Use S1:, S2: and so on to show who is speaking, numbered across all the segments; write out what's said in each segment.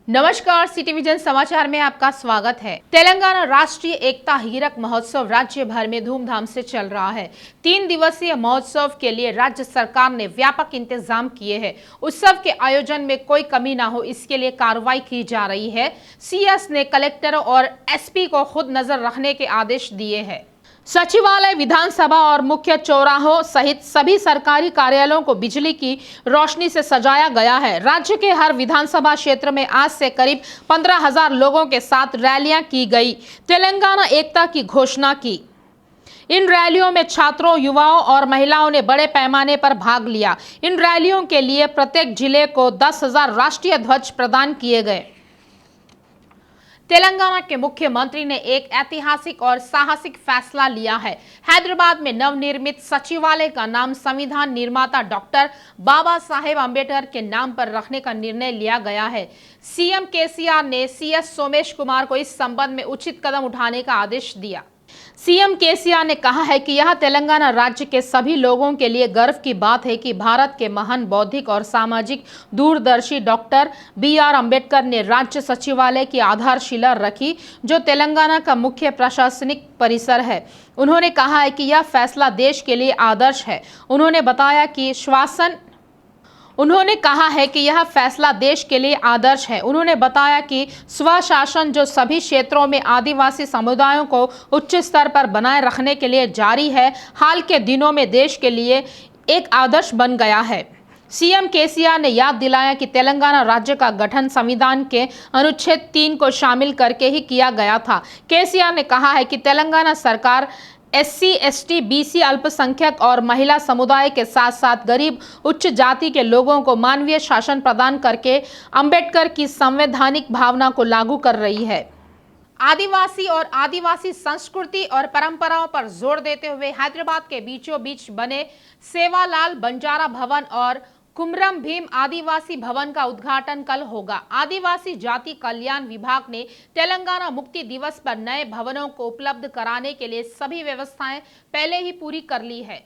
S1: नमस्कार, city vision समाचार में आपका स्वागत है। तेलंगाना राष्ट्रीय एकता हीरक महोत्सव राज्य भर में धूमधाम से चल रहा है। 3 दिवसीय महोत्सव के लिए राज्य सरकार ने व्यापक इंतजाम किए हैं। उत्सव के आयोजन में कोई कमी न हो, इसके लिए कार्रवाई की जा रही है। सीएस ने कलेक्टर और एसपी को खुद नजर रखने के आदेश दिए हैं। सचिवालय, विधानसभा और मुख्य चौराहों सहित सभी सरकारी कार्यालयों को बिजली की रोशनी से सजाया गया है। राज्य के हर विधानसभा क्षेत्र में आज से करीब 15,000 लोगों के साथ रैलियां की गई, तेलंगाना एकता की घोषणा की। इन रैलियों में छात्रों, युवाओं और महिलाओं ने बड़े पैमाने पर भाग लिया। इन रैलियों के लिए प्रत्येक जिले को 10,000 राष्ट्रीय ध्वज प्रदान किए गए। तेलंगाना के मुख्यमंत्री ने एक ऐतिहासिक और साहसिक फैसला लिया है। हैदराबाद में नवनिर्मित सचिवालय का नाम संविधान निर्माता डॉक्टर बाबा साहेब अम्बेडकर के नाम पर रखने का निर्णय लिया गया है। सीएम केसीआर ने सीएस सोमेश कुमार को इस संबंध में उचित कदम उठाने का आदेश दिया। सीएम केसीआर ने कहा है कि यह तेलंगाना राज्य के सभी लोगों के लिए गर्व की बात है कि भारत के महान बौद्धिक और सामाजिक दूरदर्शी डॉक्टर BR अम्बेडकर ने राज्य सचिवालय की आधारशिला रखी, जो तेलंगाना का मुख्य प्रशासनिक परिसर है। उन्होंने कहा है कि यह फैसला देश के लिए आदर्श है। उन्होंने बताया कि स्वशासन जो सभी क्षेत्रों में आदिवासी समुदायों को उच्च स्तर पर बनाए रखने के लिए जारी है, हाल के दिनों में देश के लिए एक आदर्श बन गया है। सीएम केसीआर ने याद दिलाया कि तेलंगाना राज्य का गठन संविधान के अनुच्छेद 3 को शामिल करके ही किया गया था। केसीआर ने कहा है कि तेलंगाना सरकार SC, ST, BC, अल्पसंख्यक और महिला समुदाय के साथ साथ गरीब उच्च जाति के लोगों को मानवीय शासन प्रदान करके अंबेडकर की संवैधानिक भावना को लागू कर रही है। आदिवासी और आदिवासी संस्कृति और परंपराओं पर जोर देते हुए हैदराबाद के बीचों बीच बने सेवालाल बंजारा भवन और कुमरम भीम आदिवासी भवन का उद्घाटन कल होगा। आदिवासी जाति कल्याण विभाग ने तेलंगाना मुक्ति दिवस पर नए भवनों को उपलब्ध कराने के लिए सभी व्यवस्थाएं पहले ही पूरी कर ली है।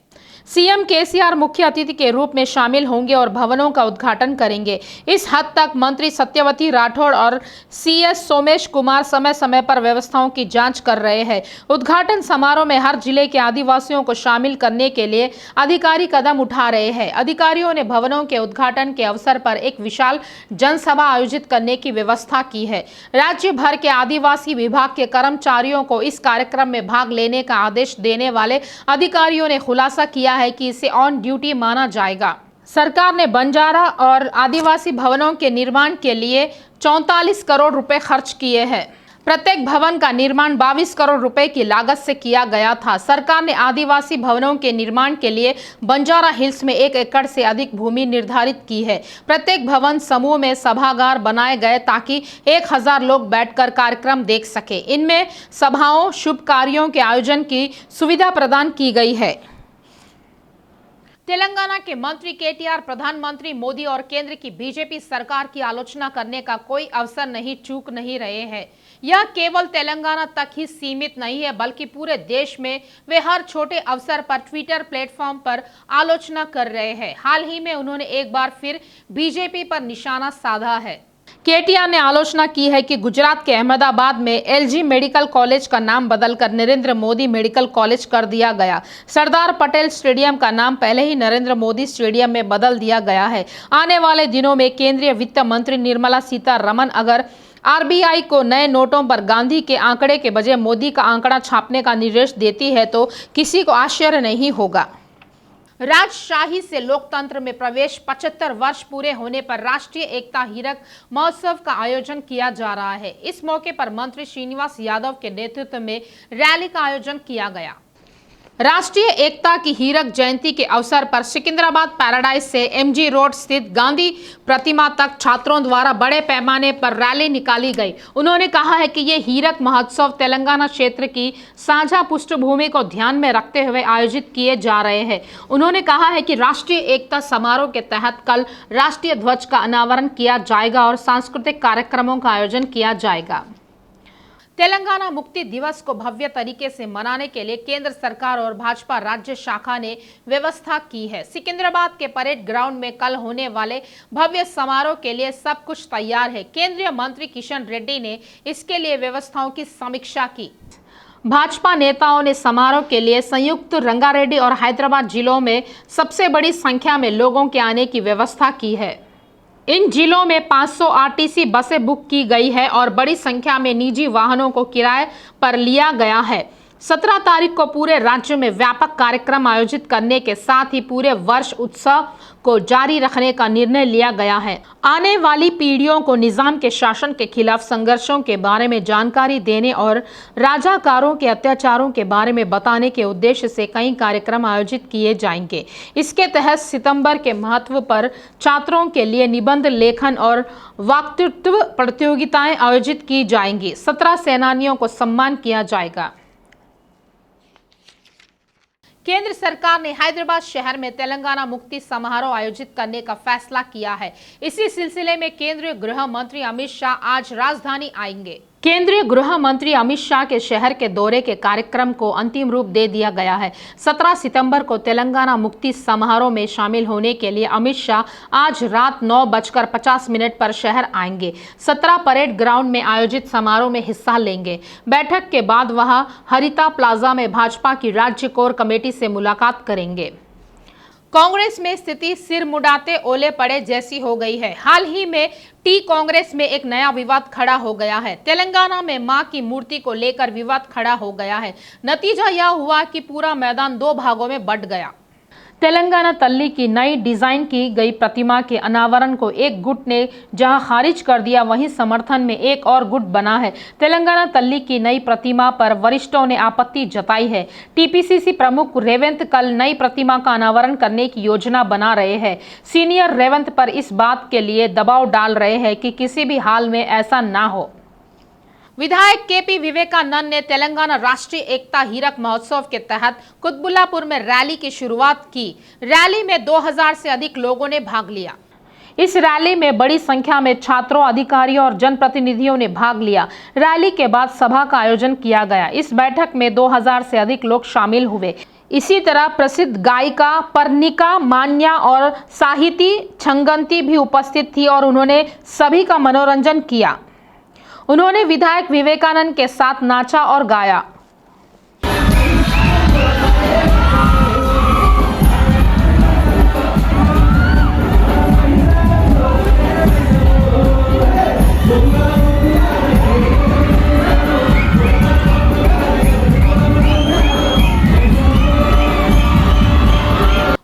S1: सीएम केसीआर मुख्य अतिथि के रूप में शामिल होंगे और भवनों का उद्घाटन करेंगे। इस हद तक मंत्री सत्यवती राठौड़ और सीएस सोमेश कुमार समय समय पर व्यवस्थाओं की जांच कर रहे हैं। उद्घाटन समारोह में हर जिले के आदिवासियों को शामिल करने के लिए अधिकारी कदम उठा रहे हैं। अधिकारियों ने भवनों के उद्घाटन के अवसर पर एक विशाल जनसभा आयोजित करने की व्यवस्था की है। राज्य भर के आदिवासी विभाग के कर्मचारियों को इस कार्यक्रम में भाग लेने का आदेश देने वाले अधिकारियों ने खुलासा किया है कि इसे ऑन ड्यूटी माना जाएगा। सरकार ने बंजारा और आदिवासी भवनों के निर्माण के लिए 44 करोड़ रुपए खर्च किए हैं। प्रत्येक भवन का निर्माण 22 करोड़ रुपए की लागत से किया गया था। सरकार ने आदिवासी भवनों के निर्माण के लिए बंजारा हिल्स में 1 एकड़ से अधिक भूमि निर्धारित की है। प्रत्येक भवन समूह में सभागार बनाए गए ताकि 1000 लोग बैठकर कार्यक्रम देख सके। इनमें सभाओं, शुभ कार्यों के आयोजन की सुविधा प्रदान की गई है। तेलंगाना के मंत्री केटीआर प्रधानमंत्री मोदी और केंद्र की बीजेपी सरकार की आलोचना करने का कोई अवसर चूक नहीं रहे हैं। यह केवल तेलंगाना तक ही सीमित नहीं है, बल्कि पूरे देश में वे हर छोटे अवसर पर ट्विटर प्लेटफॉर्म पर आलोचना कर रहे हैं। हाल ही में उन्होंने एक बार फिर बीजेपी पर निशाना साधा है। केटीआर ने आलोचना की है कि गुजरात के अहमदाबाद में LG मेडिकल कॉलेज का नाम बदलकर नरेंद्र मोदी मेडिकल कॉलेज कर दिया गया। सरदार पटेल स्टेडियम का नाम पहले ही नरेंद्र मोदी स्टेडियम में बदल दिया गया है। आने वाले दिनों में केंद्रीय वित्त मंत्री निर्मला सीतारमण अगर RBI को नए नोटों पर गांधी के आंकड़े के बजाय मोदी का आंकड़ा छापने का निर्देश देती है तो किसी को आश्चर्य नहीं होगा। राजशाही से लोकतंत्र में प्रवेश 75 वर्ष पूरे होने पर राष्ट्रीय एकता हीरक महोत्सव का आयोजन किया जा रहा है। इस मौके पर मंत्री श्रीनिवास यादव के नेतृत्व में रैली का आयोजन किया गया। राष्ट्रीय एकता की हीरक जयंती के अवसर पर सिकंदराबाद पैराडाइज से MG रोड स्थित गांधी प्रतिमा तक छात्रों द्वारा बड़े पैमाने पर रैली निकाली गई। उन्होंने कहा है कि ये हीरक महोत्सव तेलंगाना क्षेत्र की साझा पृष्ठभूमि को ध्यान में रखते हुए आयोजित किए जा रहे हैं। उन्होंने कहा है कि राष्ट्रीय एकता समारोह के तहत कल राष्ट्रीय ध्वज का अनावरण किया जाएगा और सांस्कृतिक कार्यक्रमों का आयोजन किया जाएगा। तेलंगाना मुक्ति दिवस को भव्य तरीके से मनाने के लिए केंद्र सरकार और भाजपा राज्य शाखा ने व्यवस्था की है। सिकंदराबाद के परेड ग्राउंड में कल होने वाले भव्य समारोह के लिए सब कुछ तैयार है। केंद्रीय मंत्री किशन रेड्डी ने इसके लिए व्यवस्थाओं की समीक्षा की। भाजपा नेताओं ने समारोह के लिए संयुक्त रंगारेड्डी और हैदराबाद जिलों में सबसे बड़ी संख्या में लोगों के आने की व्यवस्था की है। इन जिलों में 500 आरटीसी बसें बुक की गई है और बड़ी संख्या में निजी वाहनों को किराए पर लिया गया है। 17 तारीख को पूरे राज्य में व्यापक कार्यक्रम आयोजित करने के साथ ही पूरे वर्ष उत्सव को जारी रखने का निर्णय लिया गया है। आने वाली पीढ़ियों को निजाम के शासन के खिलाफ संघर्षों के बारे में जानकारी देने और राजाकारों के अत्याचारों के बारे में बताने के उद्देश्य से कई कार्यक्रम आयोजित किए जाएंगे। इसके तहत सितंबर के महत्व पर छात्रों के लिए निबंध लेखन और वक्तृत्व प्रतियोगिताएं आयोजित की जाएंगी। 17 सेनानियों को सम्मान किया जाएगा। केंद्र सरकार ने हैदराबाद शहर में तेलंगाना मुक्ति समारोह आयोजित करने का फैसला किया है। इसी सिलसिले में केंद्रीय गृह मंत्री अमित शाह आज राजधानी आएंगे। केंद्रीय गृह मंत्री अमित शाह के शहर के दौरे के कार्यक्रम को अंतिम रूप दे दिया गया है। 17 सितंबर को तेलंगाना मुक्ति समारोह में शामिल होने के लिए अमित शाह आज रात 9:50 पर शहर आएंगे। 17 परेड ग्राउंड में आयोजित समारोह में हिस्सा लेंगे। बैठक के बाद वह हरिता प्लाजा में भाजपा की राज्य कोर कमेटी से मुलाकात करेंगे। कांग्रेस में स्थिति सिर मुड़ाते ओले पड़े जैसी हो गई है। हाल ही में कांग्रेस में एक नया विवाद खड़ा हो गया है। तेलंगाना में मां की मूर्ति को लेकर विवाद खड़ा हो गया है। नतीजा यह हुआ कि पूरा मैदान 2 भागों में बंट गया। तेलंगाना तल्ली की नई डिजाइन की गई प्रतिमा के अनावरण को एक गुट ने जहां खारिज कर दिया, वहीं समर्थन में एक और गुट बना है। तेलंगाना तल्ली की नई प्रतिमा पर वरिष्ठों ने आपत्ति जताई है। टीपीसीसी प्रमुख रेवंत कल नई प्रतिमा का अनावरण करने की योजना बना रहे हैं। सीनियर रेवंत पर इस बात के लिए दबाव डाल रहे हैं कि किसी भी हाल में ऐसा ना हो। विधायक केपी विवेकानंद ने तेलंगाना राष्ट्रीय एकता हीरक महोत्सव के तहत कुतबुल्लापुर में रैली की शुरुआत की। रैली में 2000 से अधिक लोगों ने भाग लिया। इस रैली में बड़ी संख्या में छात्रों, अधिकारियों और जनप्रतिनिधियों ने भाग लिया। रैली के बाद सभा का आयोजन किया गया। इस बैठक में 2000 से अधिक लोग शामिल हुए। इसी तरह प्रसिद्ध गायिका पर्णिका मान्या और साहिती छंगंती भी उपस्थित थी और उन्होंने सभी का मनोरंजन किया। उन्होंने विधायक विवेकानंद के साथ नाचा और गाया।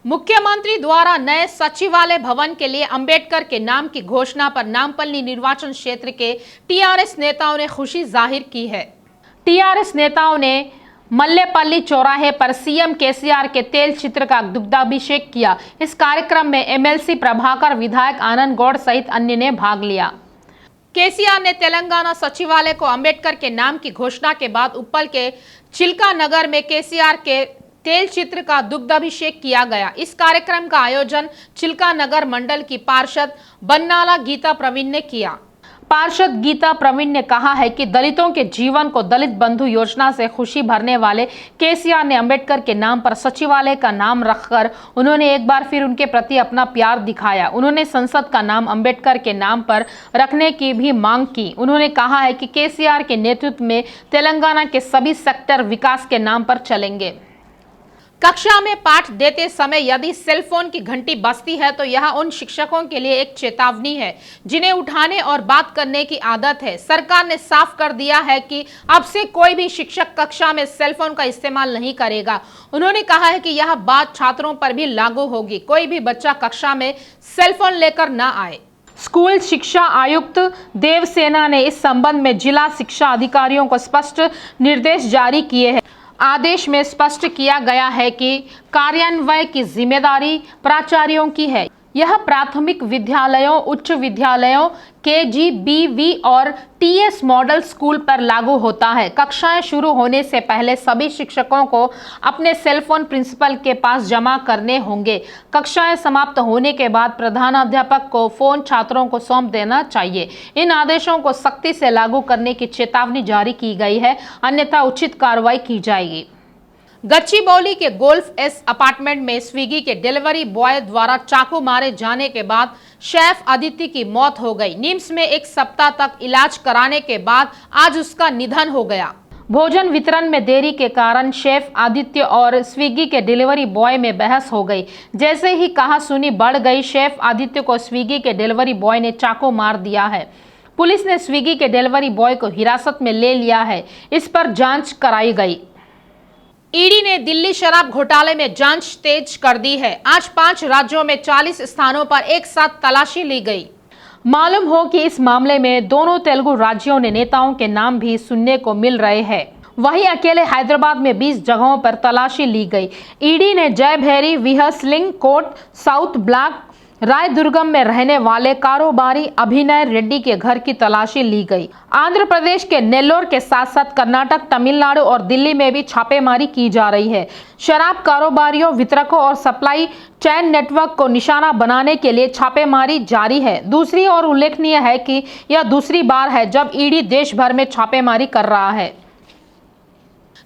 S1: मुख्यमंत्री द्वारा नए सचिवालय भवन के लिए अंबेडकर के नाम की घोषणा पर नामपल्ली निर्वाचन क्षेत्र के टीआरएस नेताओं ने खुशी जाहिर की है। टीआरएस नेताओं ने मल्लेपल्ली चौराहे पर सीएम केसीआर के तेल चित्र का दुग्धाभिषेक किया। इस कार्यक्रम में एमएलसी प्रभाकर, विधायक आनंद गौड़ सहित अन्य ने भाग लिया। केसीआर ने तेलंगाना सचिवालय को अंबेडकर के नाम की घोषणा के बाद उप्पल के चिल्का नगर में केसीआर के तेल चित्र का दुग्धाभिषेक किया गया। इस कार्यक्रम का आयोजन चिल्का नगर मंडल की पार्षद बन्नाला गीता प्रवीण ने किया। पार्षद गीता प्रवीण ने कहा है कि दलितों के जीवन को दलित बंधु योजना से खुशी भरने वाले केसीआर ने अंबेडकर के नाम पर सचिवालय का नाम रखकर उन्होंने एक बार फिर उनके प्रति अपना प्यार दिखाया। उन्होंने संसद का नाम अंबेडकर के नाम पर रखने की भी मांग की। उन्होंने कहा है कि केसीआर के नेतृत्व में तेलंगाना के सभी सेक्टर विकास के नाम पर चलेंगे। कक्षा में पाठ देते समय यदि सेल फोन की घंटी बजती है तो यह उन शिक्षकों के लिए एक चेतावनी है जिन्हें उठाने और बात करने की आदत है। सरकार ने साफ कर दिया है कि अब से कोई भी शिक्षक कक्षा में सेल फोन का इस्तेमाल नहीं करेगा। उन्होंने कहा है कि यह बात छात्रों पर भी लागू होगी। कोई भी बच्चा कक्षा में सेल फोन लेकर न आए। स्कूल शिक्षा आयुक्त देवसेना ने इस संबंध में जिला शिक्षा अधिकारियों को स्पष्ट निर्देश जारी किए हैं। आदेश में स्पष्ट किया गया है कि कार्यान्वयन की जिम्मेदारी प्राचार्यों की है। यह प्राथमिक विद्यालयों, उच्च विद्यालयों, KG-BV और TS मॉडल स्कूल पर लागू होता है। कक्षाएं शुरू होने से पहले सभी शिक्षकों को अपने सेलफोन प्रिंसिपल के पास जमा करने होंगे। कक्षाएं समाप्त होने के बाद प्रधानाध्यापक को फोन छात्रों को सौंप देना चाहिए। इन आदेशों को सख्ती से लागू करने की चेतावनी जारी की गई है, अन्यथा उचित कार्रवाई की जाएगी। गच्चीबौली के गोल्फ एस अपार्टमेंट में स्विगी के डिलीवरी बॉय द्वारा चाकू मारे जाने के बाद शेफ आदित्य की मौत हो गई। निम्स में एक सप्ताह तक इलाज कराने के बाद आज उसका निधन हो गया। भोजन वितरण में देरी के कारण शेफ आदित्य और स्विगी के डिलीवरी बॉय में बहस हो गई। जैसे ही कहासुनी बढ़ गई, शेफ आदित्य को स्विगी के डिलीवरी बॉय ने चाकू मार दिया है। पुलिस ने स्विगी के डिलीवरी बॉय को हिरासत में ले लिया है। इस पर जांच कराई गई। ईडी ने दिल्ली शराब घोटाले में जांच तेज कर दी है। आज 5 राज्यों में 40 स्थानों पर एक साथ तलाशी ली गई। मालूम हो कि इस मामले में दोनों तेलुगु राज्यों ने नेताओं के नाम भी सुनने को मिल रहे हैं। वहीं अकेले हैदराबाद में 20 जगहों पर तलाशी ली गई। ईडी ने जयभैरी, विहसलिंग कोट, साउथ ब्लॉक, रायदुर्गम में रहने वाले कारोबारी अभिनय रेड्डी के घर की तलाशी ली गई। आंध्र प्रदेश के नेल्लोर के साथ साथ कर्नाटक, तमिलनाडु और दिल्ली में भी छापेमारी की जा रही है। शराब कारोबारियों, वितरकों और सप्लाई चेन नेटवर्क को निशाना बनाने के लिए छापेमारी जारी है। दूसरी ओर उल्लेखनीय है कि यह दूसरी बार है जब ईडी देश भर में छापेमारी कर रहा है।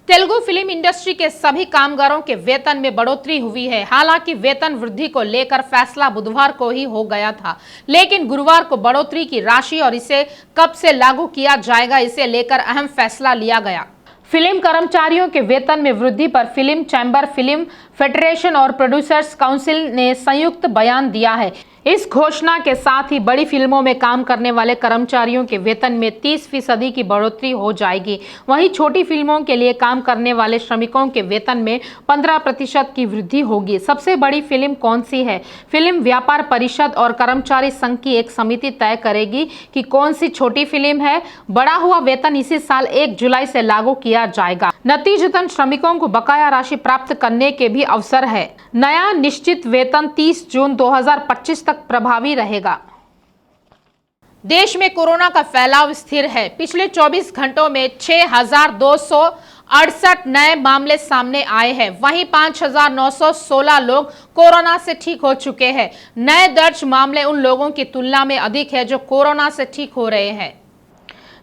S1: तेलुगु फिल्म इंडस्ट्री के सभी कामगारों के वेतन में बढ़ोतरी हुई है। हालांकि वेतन वृद्धि को लेकर फैसला बुधवार को ही हो गया था, लेकिन गुरुवार को बढ़ोतरी की राशि और इसे कब से लागू किया जाएगा, इसे लेकर अहम फैसला लिया गया। फिल्म कर्मचारियों के वेतन में वृद्धि पर फिल्म चैम्बर, फिल्म फेडरेशन और प्रोड्यूसर्स काउंसिल ने संयुक्त बयान दिया है। इस घोषणा के साथ ही बड़ी फिल्मों में काम करने वाले कर्मचारियों के वेतन में 30% की बढ़ोतरी हो जाएगी। वहीं छोटी फिल्मों के लिए काम करने वाले श्रमिकों के वेतन में 15% की वृद्धि होगी। सबसे बड़ी फिल्म कौन सी है? फिल्म व्यापार परिषद और कर्मचारी संघ की एक समिति तय करेगी कि कौन सी छोटी फिल्म है। बढ़ा हुआ वेतन इसी साल 1 जुलाई से लागू किया जाएगा। नतीजतन श्रमिकों को बकाया राशि प्राप्त करने के भी अवसर है। नया निश्चित वेतन 30 जून 2025 तक प्रभावी रहेगा। देश में कोरोना का फैलाव स्थिर है। पिछले 24 घंटों में 6,268 नए मामले सामने आए हैं। वहीं 5,916 लोग कोरोना से ठीक हो चुके हैं। नए दर्ज मामले उन लोगों की तुलना में अधिक है जो कोरोना से ठीक हो रहे हैं।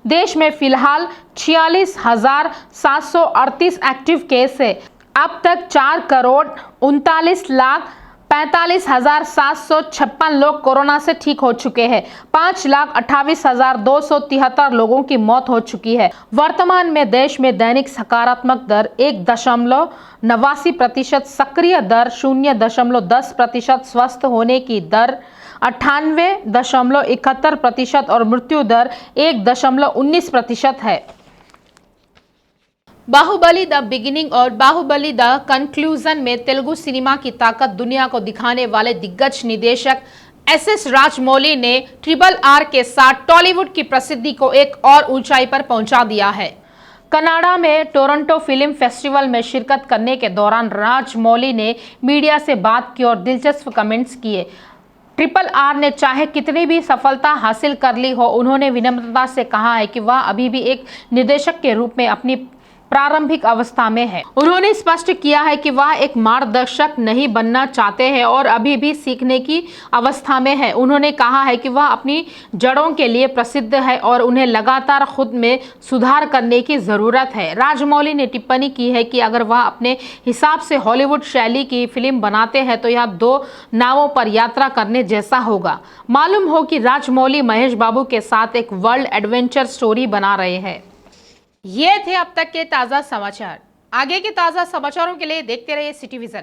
S1: देश में फिलहाल 46,738 एक्टिव केस है। अब तक 4,39,45,756 लोग कोरोना से ठीक हो चुके हैं। 5,28,273 लोगों की मौत हो चुकी है। वर्तमान में देश में दैनिक सकारात्मक दर 1.89%, सक्रिय दर 0.10%, स्वस्थ होने की दर 98.71% और मृत्यु दर 1.19% है। बाहुबली द बिगिनिंग और बाहुबली द कंक्लूजन में तेलुगु सिनेमा की ताकत दुनिया को दिखाने वाले दिग्गज निदेशक SS राजमौली ने RRR के साथ टॉलीवुड की प्रसिद्धि को एक और ऊंचाई पर पहुंचा दिया है। कनाडा में टोरंटो फिल्म फेस्टिवल में शिरकत करने के दौरान राजमौली ने मीडिया से बात की और दिलचस्प कमेंट्स किए। RRR ने चाहे कितनी भी सफलता हासिल कर ली हो, उन्होंने विनम्रता से कहा है कि वह अभी भी एक निर्देशक के रूप में अपनी प्रारंभिक अवस्था में है। उन्होंने स्पष्ट किया है कि वह एक मार्गदर्शक नहीं बनना चाहते हैं और अभी भी सीखने की अवस्था में है। उन्होंने कहा है कि वह अपनी जड़ों के लिए प्रसिद्ध है और उन्हें लगातार खुद में सुधार करने की जरूरत है। राजमौली ने टिप्पणी की है कि अगर वह अपने हिसाब से हॉलीवुड शैली की फिल्म बनाते हैं तो यह 2 नावों पर यात्रा करने जैसा होगा। मालूम हो कि राजमौली महेश बाबू के साथ एक वर्ल्ड एडवेंचर स्टोरी बना रहे हैं। ये थे अब तक के ताज़ा समाचार। आगे के ताज़ा समाचारों के लिए देखते रहिए सिटी विजन।